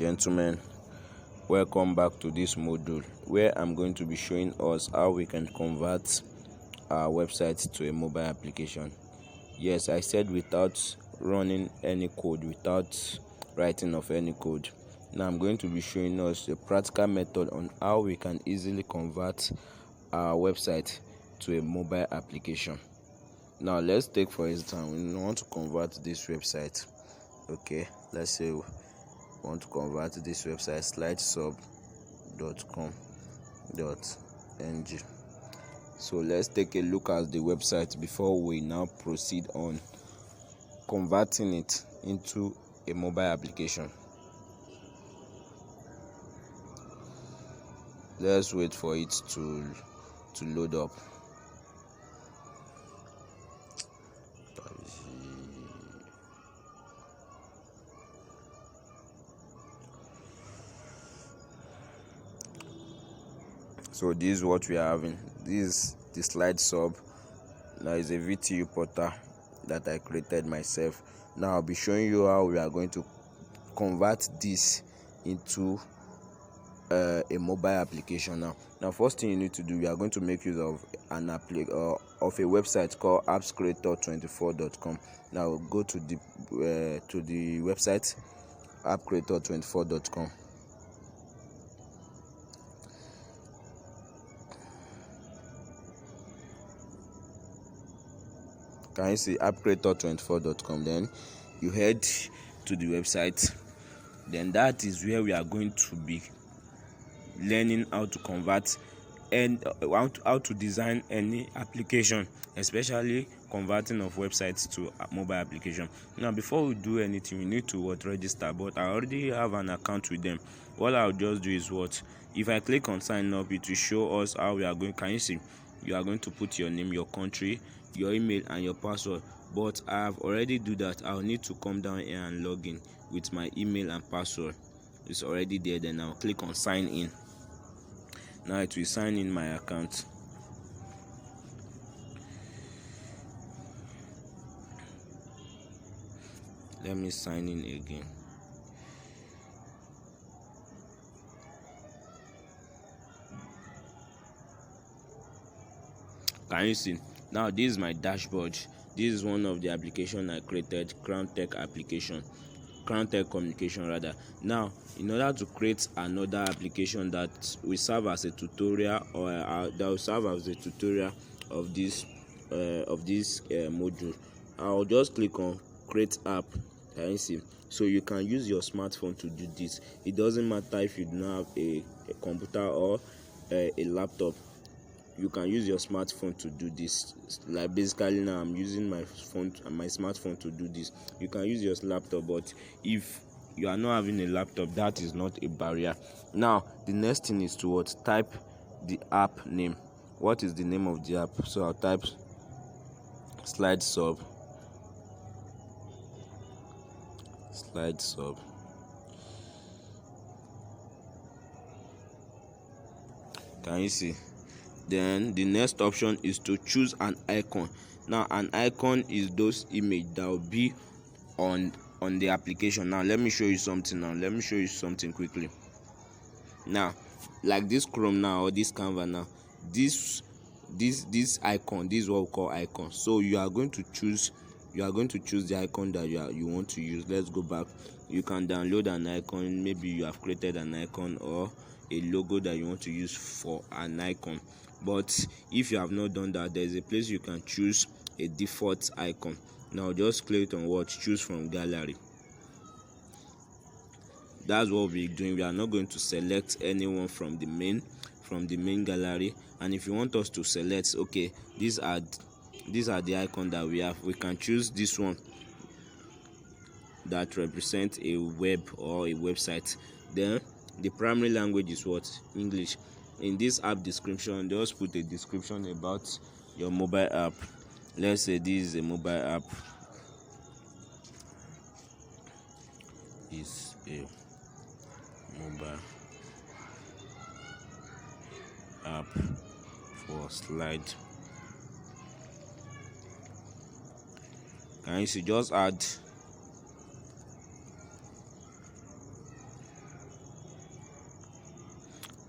gentlemen, welcome back to this module where I'm going to be showing us how we can convert our website to a mobile application. Yes, I said without running any code, without writing of any code. Now I'm going to be showing us a practical method on how we can easily convert our website to a mobile application. Now let's take for example, we want to convert this website. Okay, let's say we want to convert this website slidesub.com.ng. So let's take a look at the website before we now proceed on converting it into a mobile application. Let's wait for it to load up. So this is what we are having. This is the slide sub. Now is a VTU portal that I created myself. Now I'll be showing you how we are going to convert this into a mobile application. Now first thing you need to do, we are going to make use of an of a website called appscreator24.com. Now go to the website appcreator24.com. Can you see appcreator24.com? Then you head to the website. Then that is where we are going to be learning how to convert and how to design any application, especially converting of websites to a mobile application. Now before we do anything, we need to register, but I already have an account with them. What I'll just do is if I click on sign up, it will show us how we are going. Can you see? You are going to put your name, your country, your email and your password, but I have already do that. I'll need to come down here and log in with my email and password. It's already there. Then I'll click on sign in. Now it will sign in my account. Let me sign in again. Can you see? Now this is my dashboard. This is one of the application I created, Crown Tech Communication rather. Now in order to create another application that will serve as a tutorial or that will serve as a tutorial of this module, I'll just click on create app. Can you see? So you can use your smartphone to do this. It doesn't matter if you don't have a computer or a laptop. You can use your smartphone to do this. Like basically now I'm using my smartphone to do this. You can use your laptop, but if you are not having a laptop, that is not a barrier. Now the next thing is to type the app name. What is the name of the app? So I'll type slide sub. Can you see? Then the next option is to choose an icon. Now an icon is those images that will be on the application. Now let me show you something quickly. Now like this Chrome now or this Canva now, this icon, this is what we call icon. So you are going to choose the icon that you want to use. Let's go back. You can download an icon. Maybe you have created an icon or a logo that you want to use for an icon. But if you have not done that, there is a place you can choose a default icon. Now just click on choose from gallery. That's what we're doing. We are not going to select anyone from the main gallery. And if you want us to select, okay, these are the icon that we have. We can choose this one that represents a web or a website. Then the primary language is English. In this app description, just put a description about your mobile app. Let's say this is a mobile app. Is a mobile app for slide. Can you see? Just add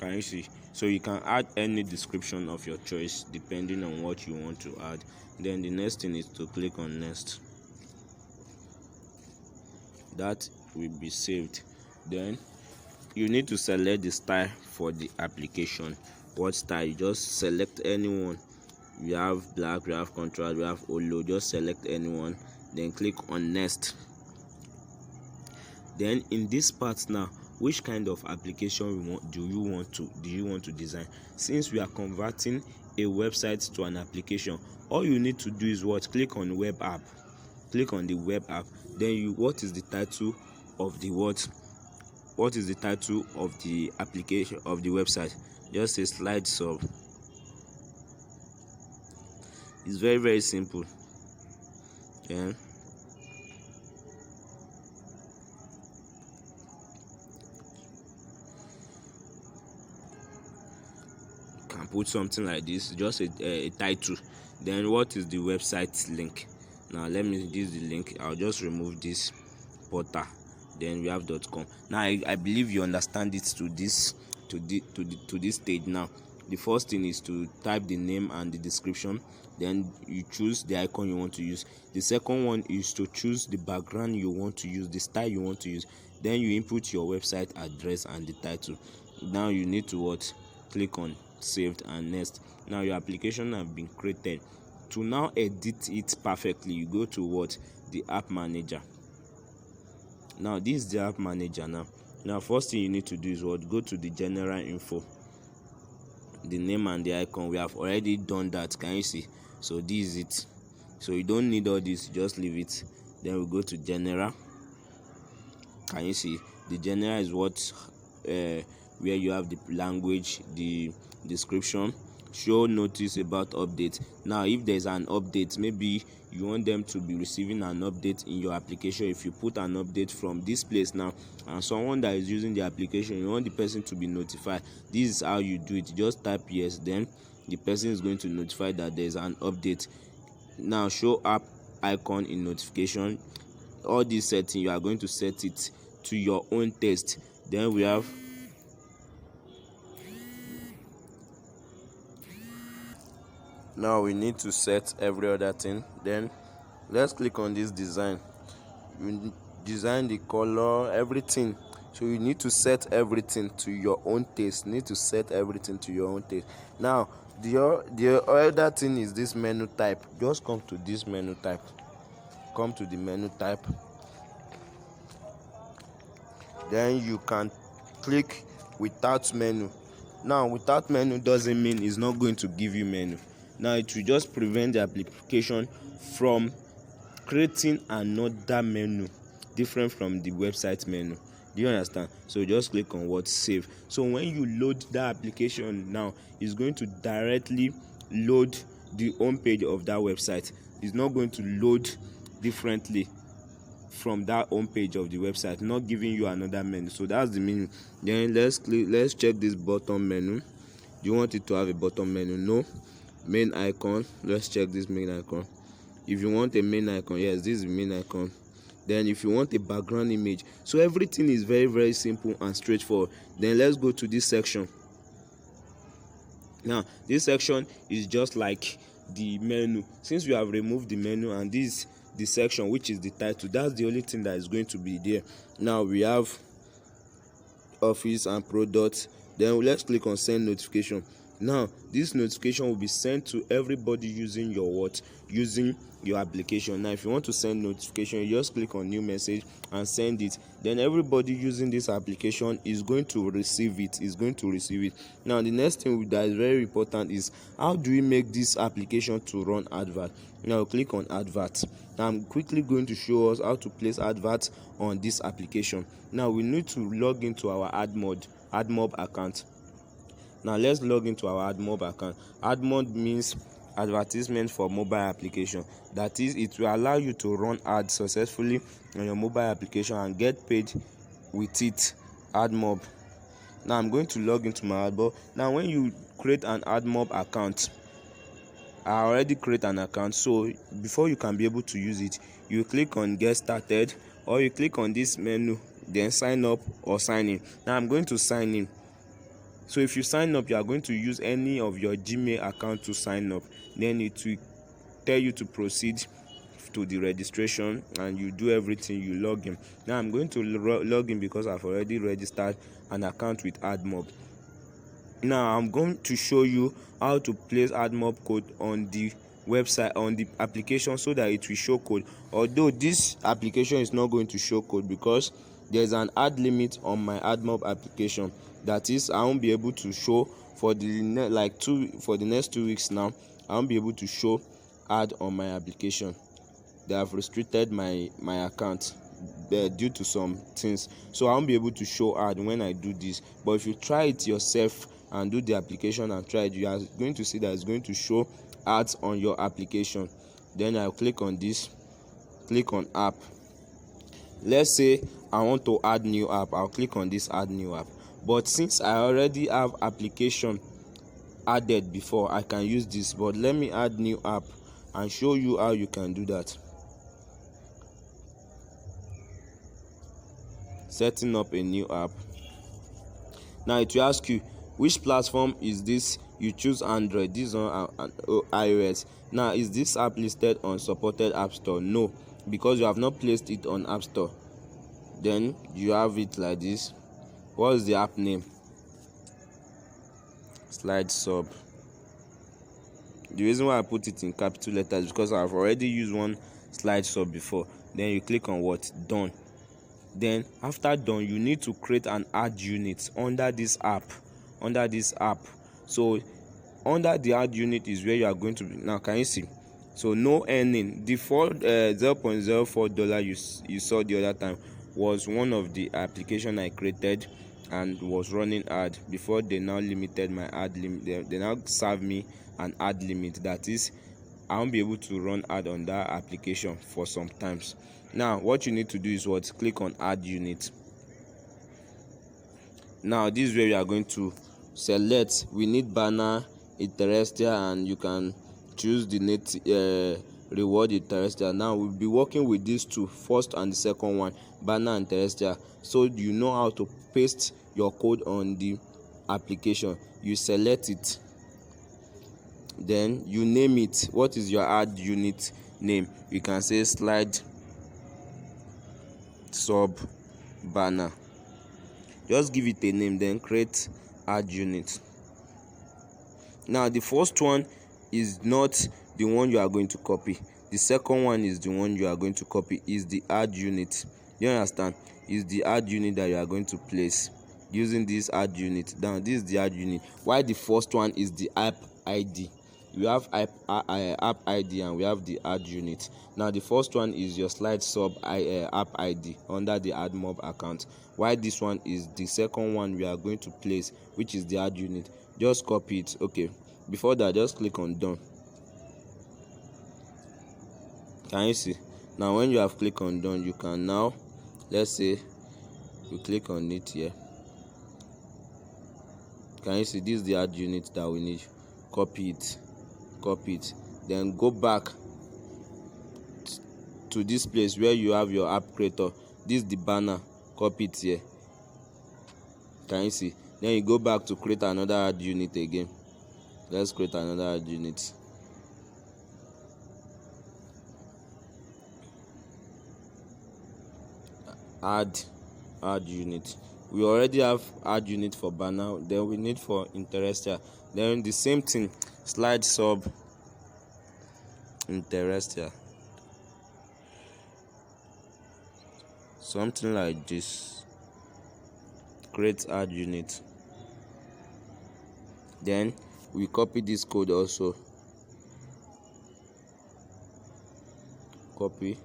Can you see? So you can add any description of your choice depending on what you want to add. Then the next thing is to click on next. That will be saved. Then you need to select the style for the application. What style? You just select anyone. We have black, we have contrast, we have holo. Just select anyone, then click on next. Then in this part now, which kind of application do you want to design? Since we are converting a website to an application, all you need to do is what? Click on web app. Click on the web app. Then what is the title of the what is the title of the application of the website? Just say slide sub. It's very, very simple. Yeah. Can put something like this, just a title. Then what is the website link? Now let me use the link. I'll just remove this portal. Then we have .com. Now I believe you understand it to this stage. Now the first thing is to type the name and the description. Then you choose the icon you want to use. The second one is to choose the background you want to use, the style you want to use. Then you input your website address and the title. Now you need to click on saved and next. Now your application have been created. To now edit it perfectly, you go to the app manager. Now this is the app manager. Now first thing you need to do is go to the general info, the name and the icon. We have already done that. Can you see? So this is it. So you don't need all this, just leave it. Then we go to general. Can you see? The general is where you have the language, the description, show notice about update. Now if there's an update, maybe you want them to be receiving an update in your application. If you put an update from this place now, and someone that is using the application, you want the person to be notified. This is how you do it. Just type yes, then the person is going to notify that there's an update. Now show app icon in notification. All these settings, you are going to set it to your own taste. Then we have now we need to set every other thing. Then let's click on this design. You design the color, everything. So you need to set everything to your own taste. Now the other thing is this menu type. Just come to this menu type. Come to the menu type. Then you can click without menu. Now without menu doesn't mean it's not going to give you menu. Now it will just prevent the application from creating another menu different from the website menu. Do you understand? So just click on save. So when you load that application now, it's going to directly load the home page of that website. It's not going to load differently from that home page of the website, not giving you another menu. So that's the menu. Then let's check this bottom menu. Do you want it to have a bottom menu? No. Main icon. Let's check this main icon. If you want a main icon, yes, this is the main icon. Then if you want a background image, so everything is very, very simple and straightforward. Then let's go to this section. Now this section is just like the menu. Since we have removed the menu, and this the section which is the title, that's the only thing that is going to be there. Now we have office and product. Then let's click on send notification. Now this notification will be sent to everybody using your application. Now if you want to send notification, you just click on new message and send it. Then everybody using this application is going to receive it. Now the next thing that is very important is how do we make this application to run advert. Now click on advert. Now I'm quickly going to show us how to place adverts on this application. Now we need to log into our Admob account. Now let's log into our Admob account. Admob means advertisement for mobile application. That is, it will allow you to run ads successfully on your mobile application and get paid with it. Admob. Now I'm going to log into my Admob. Now when you create an Admob account, I already create an account, so before you can be able to use it, you click on get started, or you click on this menu, then sign up or sign in. Now I'm going to sign in. So if you sign up, you are going to use any of your Gmail account to sign up. Then it will tell you to proceed to the registration, and you do everything, you log in. Now I'm going to log in because I've already registered an account with Admob. Now I'm going to show you how to place Admob code on the website, on the application, so that it will show code. Although this application is not going to show code because there's an ad limit on my Admob application. That is, I won't be able to show for the next 2 weeks. Now I won't be able to show ad on my application. They have restricted my account due to some things, so I won't be able to show ad when I do this. But if you try it yourself and do the application and try it, you are going to see that it's going to show ads on your application. Then I'll click on this, click on app. Let's say I want to add new app. I'll click on this add new app. But since I already have application added before, I can use this. But let me add new app and show you how you can do that. Setting up a new app. Now it will ask you which platform is this. You choose Android. This on iOS. Now, is this app listed on supported app store? No, because you have not placed it on app store. Then you have it like this. What is the app name? Slide Sub. The reason why I put it in capital letters is because I've already used one Slide Sub before. Then you click on what? Done. Then after done, you need to create an ad unit under this app. So under the ad unit is where you are going to be. Now can you see? So no earning. The $0.04 you saw the other time was one of the application I created and was running ad before. They now limited my ad limit. They now serve me an ad limit. That is, I won't be able to run ad on that application for some times. Now what you need to do is what? Click on add unit. Now this is where you are going to select. We need banner, terrestrial, and you can choose the reward terrestrial. Now we'll be working with these two, first and the second one, banner and terrestrial, so you know how to paste your code on the application. You select it, then you name it. What is your ad unit name? You can say Slide Sub Banner. Just give it a name, then create ad unit. Now the first one is not the one you are going to copy. The second one is the one you are going to copy. Is the ad unit. You understand? Is the ad unit that you are going to place using this ad unit. Now this is the ad unit. Why the first one is the app ID. We have app ID and we have the ad unit. Now the first one is your Slide Sub app ID under the Admob account. Why this one is the second one we are going to place, which is the ad unit. Just copy it. Okay, before that, just click on done. Can you see? Now when you have clicked on done, you can now, let's say you click on it here. Can you see? This is the ad unit that we need. Copy it, then go back to this place where you have your app creator. This is the banner. Copy it here. Can you see? Then you go back to create another ad unit again. Let's create another ad unit. Add unit. We already have ad unit for banner. Then we need for terrestrial. Then the same thing, Slide Sub terrestrial. Something like this. Create ad unit. Then we copy this code also. Copy,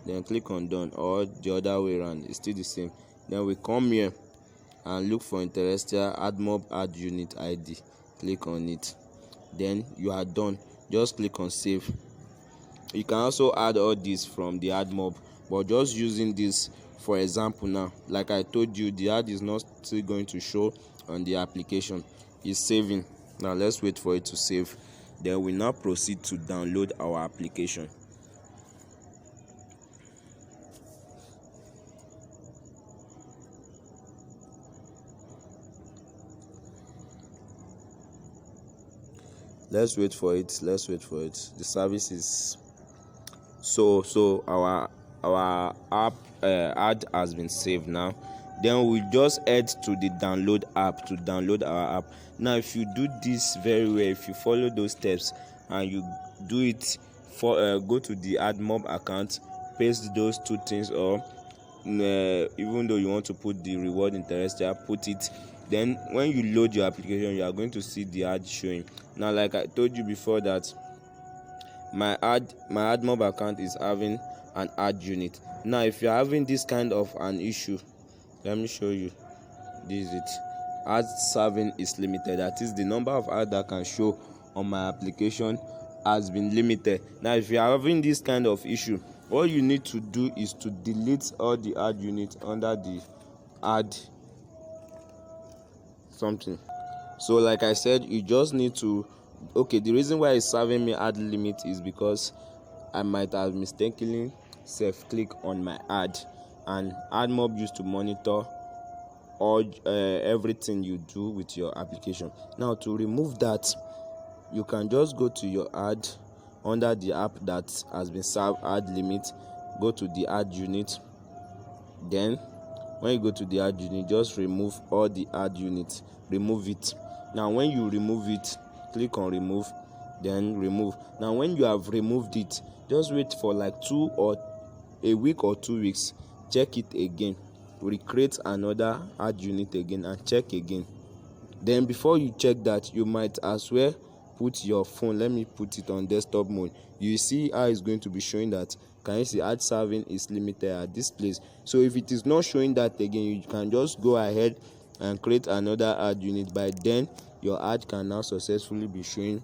then click on done, or the other way around. It's still the same. Then we come here and look for terrestrial Admob ad unit ID. Click on it. Then you are done. Just click on save. You can also add all this from the Admob, but just using this for example now. Like I told you, the ad is not still going to show on the application. It's saving. Now let's wait for it to save. Then we now proceed to download our application. Let's wait for it. The service is so our app ad has been saved now. Then we just head to the download app to download our app. Now if you do this very well, if you follow those steps and you do it for go to the Admob account, paste those two things, or even though you want to put the reward interest there, put it. Then when you load your application, you are going to see the ad showing. Now like I told you before that my Admob account is having an ad unit. Now if you're having this kind of an issue, let me show you. This is it. Ad serving is limited. That is, the number of ads that can show on my application has been limited. Now if you are having this kind of issue, all you need to do is to delete all the ad units under the ad something. So like I said, you just need to, okay, the reason why it's serving me ad limit is because I might have mistakenly self-click on my ad, and Admob used to monitor all everything you do with your application. Now to remove that, you can just go to your ad under the app that has been served ad limit, go to the ad unit. Then when you go to the ad unit, just remove all the ad units, remove it. Now when you remove it, click on remove, then remove. Now when you have removed it, just wait for like a week or 2 weeks, check it again, recreate another ad unit again and check again. Then before you check that, you might as well put your phone, let me put it on desktop mode. You see how it's going to be showing that, can you see ad serving is limited at this place. So if it is not showing that again, you can just go ahead and create another ad unit. By then your ad can now successfully be showing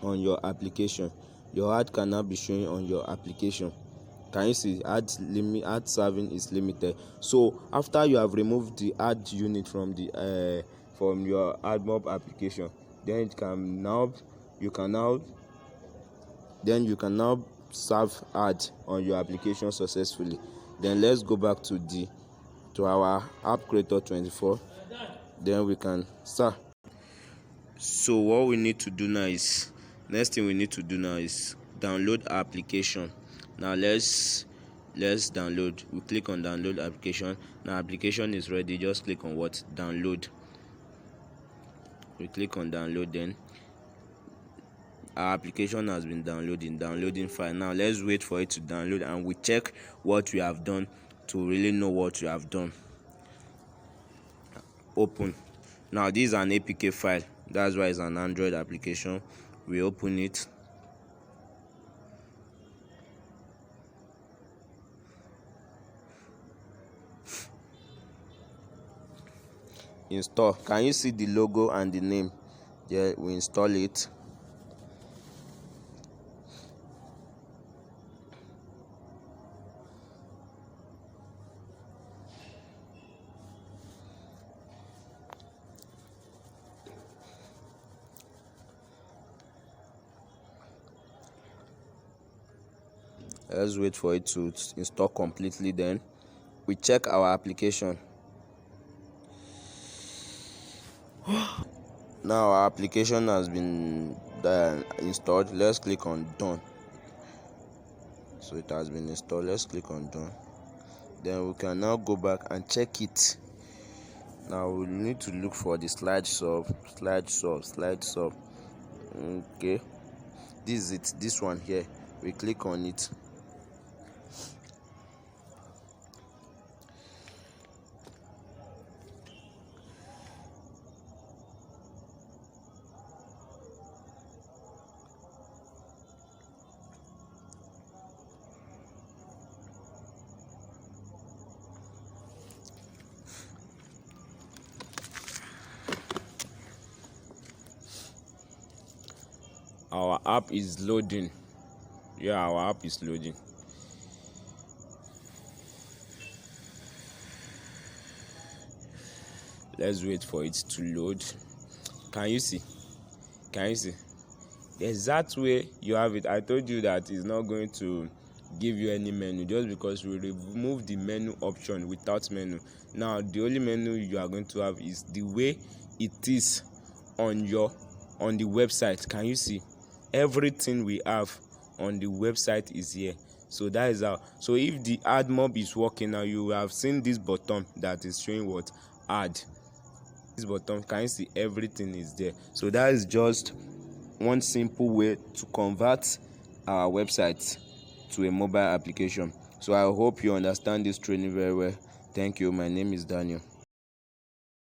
on your application. Your ad can now be showing on your application. Can you see ad serving is limited? So after you have removed the ad unit from the from your Admob application, then you can now serve ad on your application successfully. Then let's go back to our app creator 24. Then we can start. So what we need to do now is, next thing we need to do now is download our application. Now let's download. We click on download application. Now application is ready. Just click on what? Download. We click on download. Then our application has been downloading file. Now let's wait for it to download and we check what we have done to really know what we have done. Open. Now this is an APK file, that's why it's an Android application. We open it. Install. Can you see the logo and the name there? We install it. Let's wait for it to install completely. Then we check our application. Now our application has been installed. Let's click on done. So it has been installed. Let's click on done. Then we can now go back and check it. Now we need to look for the slide sub. Okay, this is it, this one here. We click on it. Our app is loading. Yeah, our app is loading. Let's wait for it to load. Can you see? The exact way you have it. I told you that it's not going to give you any menu just because we remove the menu option without menu. Now the only menu you are going to have is the way it is on your on the website. Can you see? Everything we have on the website is here. So that is how. So if the Admob is working now, you have seen this button that is showing what? Add. This button, can you see? Everything is there. So that is just one simple way to convert our website to a mobile application. So I hope you understand this training very well. Thank you. My name is Daniel.